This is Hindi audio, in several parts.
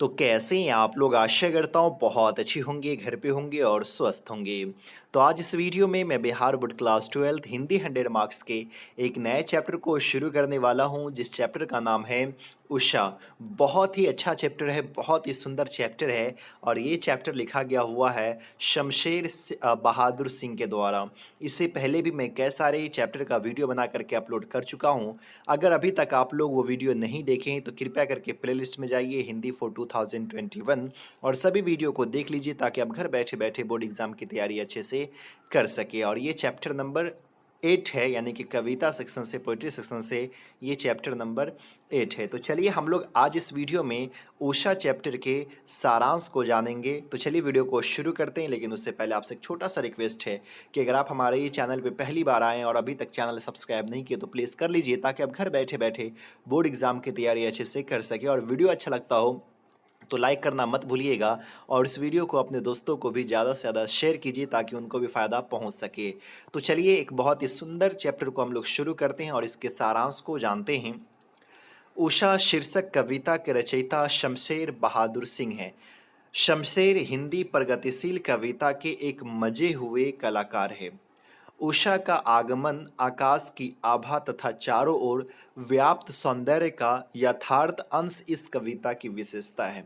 तो कैसे हैं आप लोग? आशा करता हूँ बहुत अच्छी होंगे, घर पे होंगे और स्वस्थ होंगे। तो आज इस वीडियो में मैं Bihar board class 12 Hindi 100 marks के एक नए चैप्टर को शुरू करने वाला हूँ, जिस चैप्टर का नाम है उषा। बहुत ही अच्छा चैप्टर है, बहुत ही सुंदर चैप्टर है और ये चैप्टर लिखा गया हुआ है बहादुर सिंह के द्वारा। इससे पहले भी मैं कई सारे चैप्टर का वीडियो बना करके अपलोड कर चुका हूँ। अगर अभी तक आप लोग वो वीडियो नहीं देखें तो कृपया करके प्लेलिस्ट में जाइए हिंदी फॉर 2021 और सभी वीडियो को देख लीजिए ताकि आप घर बैठे बैठे बोर्ड एग्जाम की तैयारी अच्छे से कर सके। और ये चैप्टर नंबर 8 है, यानी कि कविता सेक्शन से, पोइट्री सेक्शन से ये चैप्टर नंबर 8 है। तो चलिए हम लोग आज इस वीडियो में उषा चैप्टर के सारांश को जानेंगे। तो चलिए वीडियो को शुरू करते हैं, लेकिन उससे पहले आपसे एक छोटा सा रिक्वेस्ट है कि अगर आप हमारे ये चैनल पे पहली बार आएँ और अभी तक चैनल सब्सक्राइब नहीं किए तो प्लीज़ कर लीजिए, ताकि आप घर बैठे बैठे बोर्ड एग्जाम की तैयारी अच्छे से कर सके। और वीडियो अच्छा लगता हो तो लाइक करना मत भूलिएगा और इस वीडियो को अपने दोस्तों को भी ज़्यादा से ज़्यादा शेयर कीजिए ताकि उनको भी फ़ायदा पहुंच सके। तो चलिए एक बहुत ही सुंदर चैप्टर को हम लोग शुरू करते हैं और इसके सारांश को जानते हैं। उषा शीर्षक कविता के रचयिता शमशेर बहादुर सिंह हैं। शमशेर हिंदी प्रगतिशील कविता के एक मजे हुए कलाकार हैं। उषा का आगमन आकाश की आभा तथा चारों ओर व्याप्त सौंदर्य का यथार्थ अंश इस कविता की विशेषता है।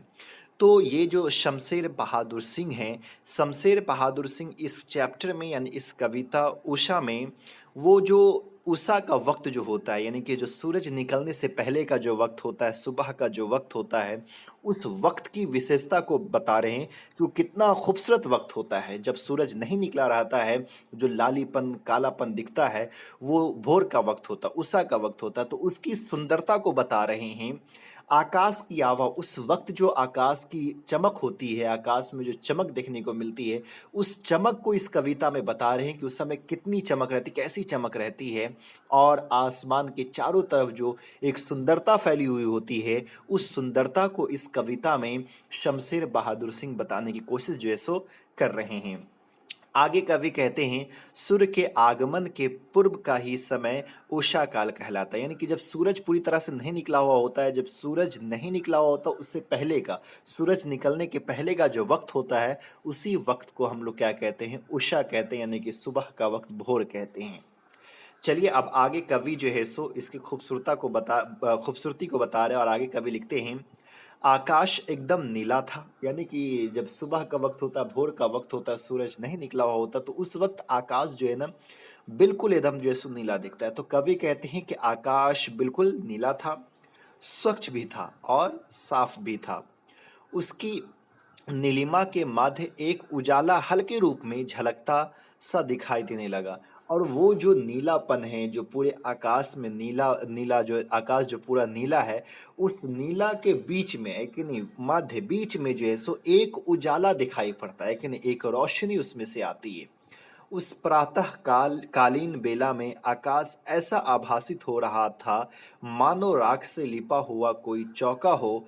तो ये जो शमशेर बहादुर सिंह हैं, शमशेर बहादुर सिंह इस चैप्टर में यानी इस कविता उषा में वो जो उषा का वक्त जो होता है, यानी कि जो सूरज निकलने से पहले का जो वक्त होता है, सुबह का जो वक्त होता है, उस वक्त की विशेषता को बता रहे हैं कि वो कितना खूबसूरत वक्त होता है। जब सूरज नहीं निकला रहता है, जो लालीपन कालापन दिखता है, वो भोर का वक्त होता है, उषा का वक्त होता है। तो उसकी सुंदरता को बता रहे हैं। आकाश की आभा, उस वक्त जो आकाश की चमक होती है, आकाश में जो चमक देखने को मिलती है, उस चमक को इस कविता में बता रहे हैं कि उस समय कितनी चमक रहती, कैसी चमक रहती है। और आसमान के चारों तरफ जो एक सुंदरता फैली हुई होती है, उस सुंदरता को इस कविता में शमशेर बहादुर सिंह बताने की कोशिश जो है सो कर रहे हैं। आगे कवि कहते हैं, सूर्य के आगमन के पूर्व का ही समय उषा काल कहलाता है। यानी कि जब सूरज पूरी तरह से नहीं निकला हुआ होता है, जब सूरज नहीं निकला हुआ होता उससे पहले का, सूरज निकलने के पहले का जो वक्त होता है, उसी वक्त को हम लोग क्या कहते हैं? उषा कहते हैं, यानी कि सुबह का वक्त भोर कहते हैं। चलिए अब आगे कवि जो है सो इसकी खूबसूरती को बता रहे हैं और आगे कवि लिखते हैं, आकाश एकदम नीला था। यानी कि जब सुबह का वक्त होता, भोर का वक्त होता, सूरज नहीं निकला हुआ होता, तो उस वक्त आकाश जो है ना बिल्कुल एकदम जो है सो नीला दिखता है। तो कवि कहते हैं कि आकाश बिल्कुल नीला था, स्वच्छ भी था और साफ भी था। उसकी नीलिमा के माध्य एक उजाला हल्के रूप में झलकता सा दिखाई देने लगा। और वो जो नीलापन है, जो पूरे आकाश में नीला नीला जो आकाश जो पूरा नीला है, उस नीला के बीच में है कि नहीं, माध्य बीच में जो है सो एक उजाला दिखाई पड़ता है कि नहीं, एक रोशनी उसमें से आती है। उस प्रातः कालीन बेला में आकाश ऐसा आभासित हो रहा था मानो राख से लिपा हुआ कोई चौका हो।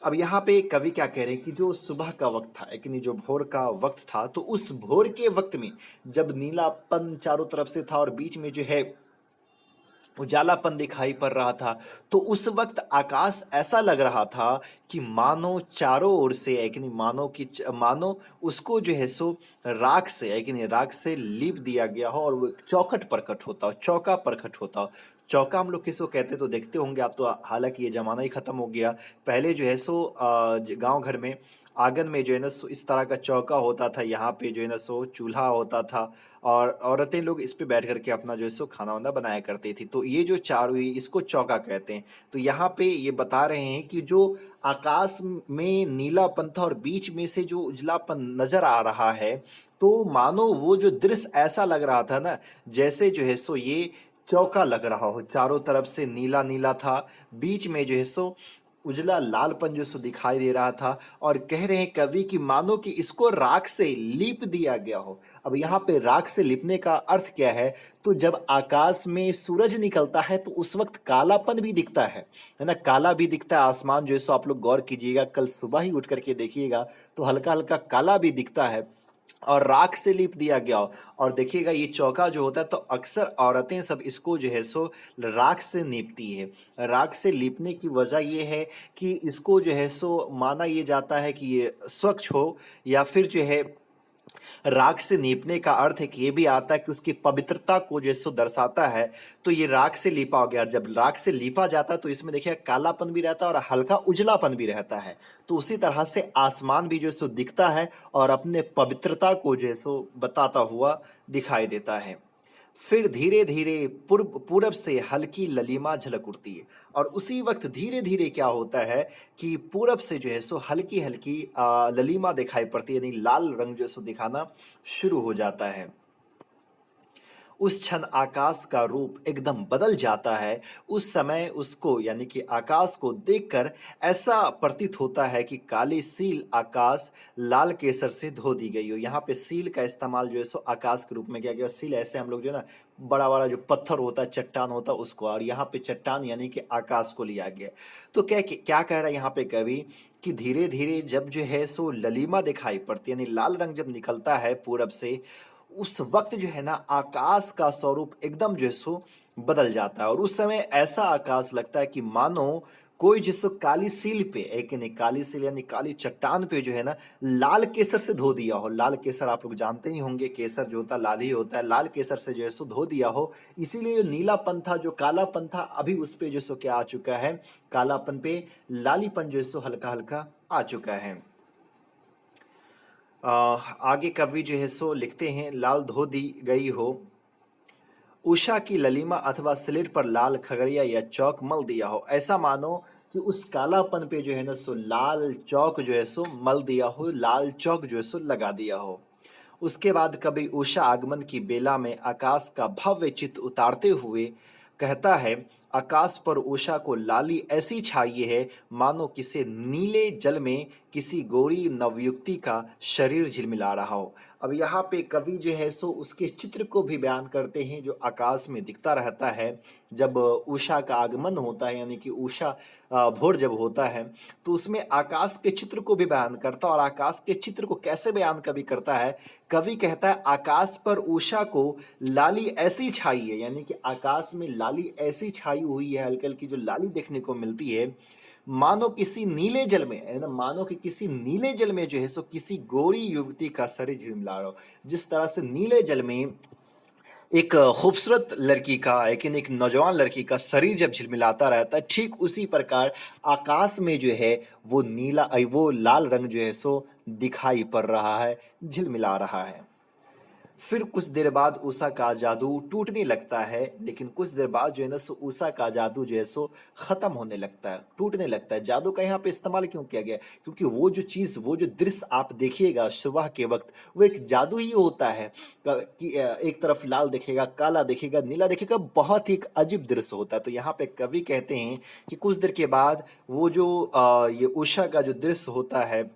अब यहाँ पे कवि क्या कह रहे हैं कि जो सुबह का वक्त था, कि नहीं, जो भोर का वक्त था, तो उस भोर के वक्त में जब नीलापन चारों तरफ से था और बीच में जो है उजालापन दिखाई पड़ रहा था, तो उस वक्त आकाश ऐसा लग रहा था कि मानो चारों ओर से है कि नहीं, मानो उसको जो है सो राख से है कि नहीं, राख से लीप दिया गया हो और वो एक चौखट प्रकट होता हो, चौका प्रकट होता हो। चौका हम लोग किसको कहते हैं तो देखते होंगे आप, तो हालांकि ये जमाना ही खत्म हो गया। पहले जो है सो गांव घर में आंगन में जो है ना सो इस तरह का चौका होता था, यहाँ पे जो है ना सो चूल्हा होता था और औरतें लोग इस पे बैठ करके अपना जो है सो खाना वाना बनाया करती थी। तो ये जो चारों, इसको चौका कहते हैं। तो यहाँ पे ये बता रहे हैं कि जो आकाश में नीलापन था और बीच में से जो उजलापन नजर आ रहा है, तो मानो वो जो दृश्य ऐसा लग रहा था ना, जैसे जो है सो ये चौका लग रहा हो, चारों तरफ से नीला नीला था, बीच में जो है सो उजला लालपन जो सो दिखाई दे रहा था। और कह रहे हैं कवि कि मानो कि इसको राख से लीप दिया गया हो। अब यहाँ पे राख से लिपने का अर्थ क्या है? तो जब आकाश में सूरज निकलता है तो उस वक्त कालापन भी दिखता है ना, काला भी दिखता है आसमान जो है सो, आप लोग गौर कीजिएगा, कल सुबह ही उठ करके देखिएगा तो हल्का हल्का काला भी दिखता है। और राख से लीप दिया गया हो। और देखिएगा ये चौका जो होता है तो अक्सर औरतें सब इसको जो है सो राख से लीपती है। राख से लीपने की वजह ये है कि इसको जो है सो माना ये जाता है कि ये स्वच्छ हो, या फिर जो है राख से लीपने का अर्थ है कि ये भी आता है कि उसकी पवित्रता को जैसो दर्शाता है। तो ये राख से लीपा हो गया। जब राख से लीपा जाता है तो इसमें देखिए कालापन भी रहता है और हल्का उजलापन भी रहता है। तो उसी तरह से आसमान भी जो है सो दिखता है और अपने पवित्रता को जो है सो बताता हुआ दिखाई देता है। फिर धीरे धीरे पूरब से हल्की ललीमा झलक उठती है। और उसी वक्त धीरे धीरे क्या होता है कि पूरब से जो है सो हल्की हल्की ललीमा दिखाई पड़ती है, यानी लाल रंग जो है सो दिखाना शुरू हो जाता है। उस क्षण आकाश का रूप एकदम बदल जाता है। उस समय उसको यानी कि आकाश को देखकर ऐसा प्रतीत होता है कि काली सील आकाश लाल केसर से धो दी गई हो। यहाँ पे सील का इस्तेमाल जो है सो आकाश के रूप में किया गया। सील ऐसे हम लोग जो है ना बड़ा बड़ा जो पत्थर होता है, चट्टान होता है उसको, और यहाँ पे चट्टान यानी कि आकाश को लिया गया। तो क्या क्या कह रहा है यहाँ पे कवि कि धीरे धीरे जब जो है सो ललीमा दिखाई पड़ती है, यानी लाल रंग जब निकलता है पूरब से, उस वक्त जो है ना आकाश का स्वरूप एकदम जो है सो बदल जाता है। और उस समय ऐसा आकाश लगता है कि मानो कोई जिसको काली सील पे, एक नहीं काली सील यानी काली चट्टान पे जो है ना लाल केसर से धो दिया हो। लाल केसर आप लोग जानते ही होंगे, केसर जो होता है लाल ही होता है, लाल केसर से जो है सो धो दिया हो। इसीलिए जो नीलापन था, जो कालापन था, अभी उस पे जो सो क्या आ चुका है, कालापन पे लालीपन जो है सो हल्का हल्का आ चुका है। आगे कवि जो है सो लिखते हैं, लाल धो दी गई हो उषा की ललिमा, अथवा स्लेट पर लाल खगड़िया या चौक मल दिया हो। ऐसा मानो कि उस कालापन पे जो है ना सो लाल चौक जो है सो मल दिया हो, लाल चौक जो है सो लगा दिया हो। उसके बाद कभी उषा आगमन की बेला में आकाश का भव्य चित्र उतारते हुए कहता है, आकाश पर उषा को लाली ऐसी छाई है मानो किसी नीले जल में किसी गोरी नवयुक्ति का शरीर झिलमिला रहा हो। अब यहाँ पे कवि जो है सो उसके चित्र को भी बयान करते हैं जो आकाश में दिखता रहता है जब उषा का आगमन होता है, यानी कि उषा भोर जब होता है तो उसमें आकाश के चित्र को भी बयान करता है। और आकाश के चित्र को कैसे बयान कवि करता है, कवि कहता है आकाश पर उषा को लाली ऐसी छाई है, यानी कि आकाश में लाली ऐसी छाई हुई है, हल्की हल्की जो लाली देखने को मिलती है, मानो किसी नीले जल में, है ना, मानो कि किसी नीले जल में जो है सो किसी गोरी युवती का शरीर झिलमिला रहा हो। जिस तरह से नीले जल में एक खूबसूरत लड़की का, लेकिन एक नौजवान लड़की का शरीर जब झिलमिलाता रहता है, ठीक उसी प्रकार आकाश में जो है वो वो लाल रंग जो है सो दिखाई पड़ रहा है, झिलमिला रहा है। फिर कुछ देर बाद उषा का जादू टूटने लगता है, लेकिन कुछ देर बाद जो है ना सो उषा का जादू जो है सो खत्म होने लगता है, टूटने लगता है। जादू का यहाँ पे इस्तेमाल क्यों किया गया, क्योंकि वो जो चीज, वो जो दृश्य आप देखिएगा सुबह के वक्त, वो एक जादू ही होता है कि एक तरफ लाल दिखेगा, काला दिखेगा, नीला दिखेगा, बहुत ही एक अजीब दृश्य होता है। तो यहाँ पे कवि कहते हैं कि कुछ देर के बाद वो जो ये उषा का जो दृश्य होता है,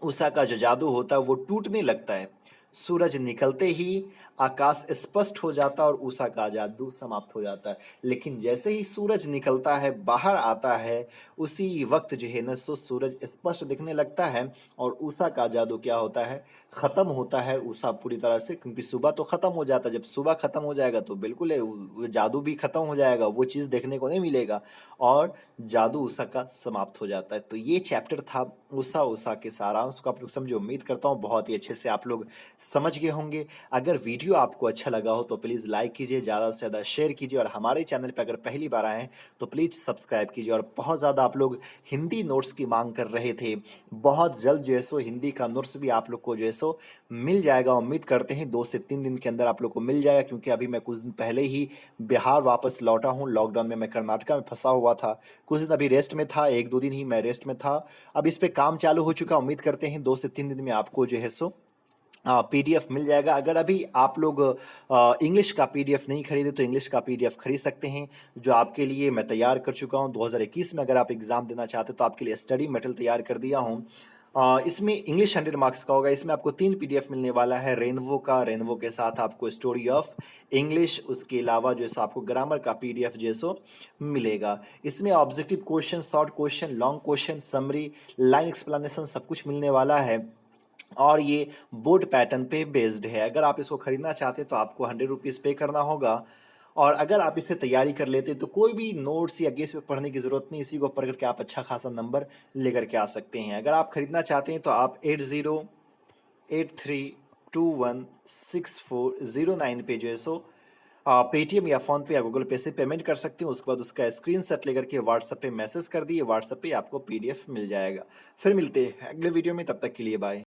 उषा का जो जादू होता है वो टूटने लगता है। सूरज निकलते ही आकाश स्पष्ट हो जाता है और उषा का जादू समाप्त हो जाता है। लेकिन जैसे ही सूरज निकलता है, बाहर आता है, उसी वक्त जो है ना सो सूरज स्पष्ट दिखने लगता है और उषा का जादू क्या होता है, खत्म होता है। उषा पूरी तरह से, क्योंकि सुबह तो खत्म हो जाता है, जब सुबह खत्म हो जाएगा तो बिल्कुल है वो जादू भी खत्म हो जाएगा, वो चीज देखने को नहीं मिलेगा और जादू उषा का समाप्त हो जाता है। तो ये चैप्टर था उषा, उषा के सारांश को आप लोग समझे। उम्मीद करता हूँ बहुत ही अच्छे से आप लोग समझ गए होंगे। अगर वीडियो आपको अच्छा लगा हो तो प्लीज़ लाइक कीजिए, ज़्यादा से ज़्यादा शेयर कीजिए और हमारे चैनल पर अगर पहली बार आए हैं तो प्लीज़ सब्सक्राइब कीजिए। और बहुत ज़्यादा आप लोग हिंदी नोट्स की मांग कर रहे थे, बहुत जल्द जो है सो हिंदी का नोट्स भी आप लोग को जो है सो मिल जाएगा। उम्मीद करते हैं 2 से 3 दिन के अंदर आप लोग को मिल जाएगा, क्योंकि अभी मैं कुछ दिन पहले ही बिहार वापस लौटा हूँ। लॉकडाउन में मैं कर्नाटका में फंसा हुआ था, कुछ दिन अभी रेस्ट में था, 1-2 दिन ही मैं रेस्ट में था। अब इस पे काम चालू हो चुका। उम्मीद करते हैं 2 से 3 दिन में आपको जो है सो पीडीएफ मिल जाएगा। अगर अभी आप लोग इंग्लिश का पीडीएफ नहीं खरीदे तो इंग्लिश का पीडीएफ खरीद सकते हैं, जो आपके लिए मैं तैयार कर चुका हूं। 2021 में अगर आप एग्जाम देना चाहते हैं तो आपके लिए स्टडी मटेरियल तैयार कर दिया हूं। इसमें इंग्लिश 100 मार्क्स का होगा। इसमें आपको 3 पीडीएफ मिलने वाला है। रेनवो का, रेनवो के साथ आपको स्टोरी ऑफ इंग्लिश, उसके अलावा जो है सो आपको ग्रामर का पीडीएफ जो है सो मिलेगा। इसमें objective question, short question, long question, summary, line explanation सब कुछ मिलने वाला है। और ये बोर्ड पैटर्न पे बेस्ड है। अगर आप इसको खरीदना चाहते हैं तो आपको 100 रुपीज़ पे करना होगा और अगर आप इससे तैयारी कर लेते हैं तो कोई भी नोट्स या गेस पेपर पढ़ने की ज़रूरत नहीं, इसी को पढ़ करके आप अच्छा खासा नंबर लेकर के आ सकते हैं। अगर आप खरीदना चाहते हैं तो आप 8083216409 पे जो है सो पेटीएम या फ़ोन पे या गूगल पे से पेमेंट कर सकते हैं। उसके बाद उसका स्क्रीनशॉट लेकर के व्हाट्सएप पे मैसेज कर दिए, व्हाट्सएप पे आपको पीडीएफ मिल जाएगा। फिर मिलते हैं अगले वीडियो में, तब तक के लिए बाय।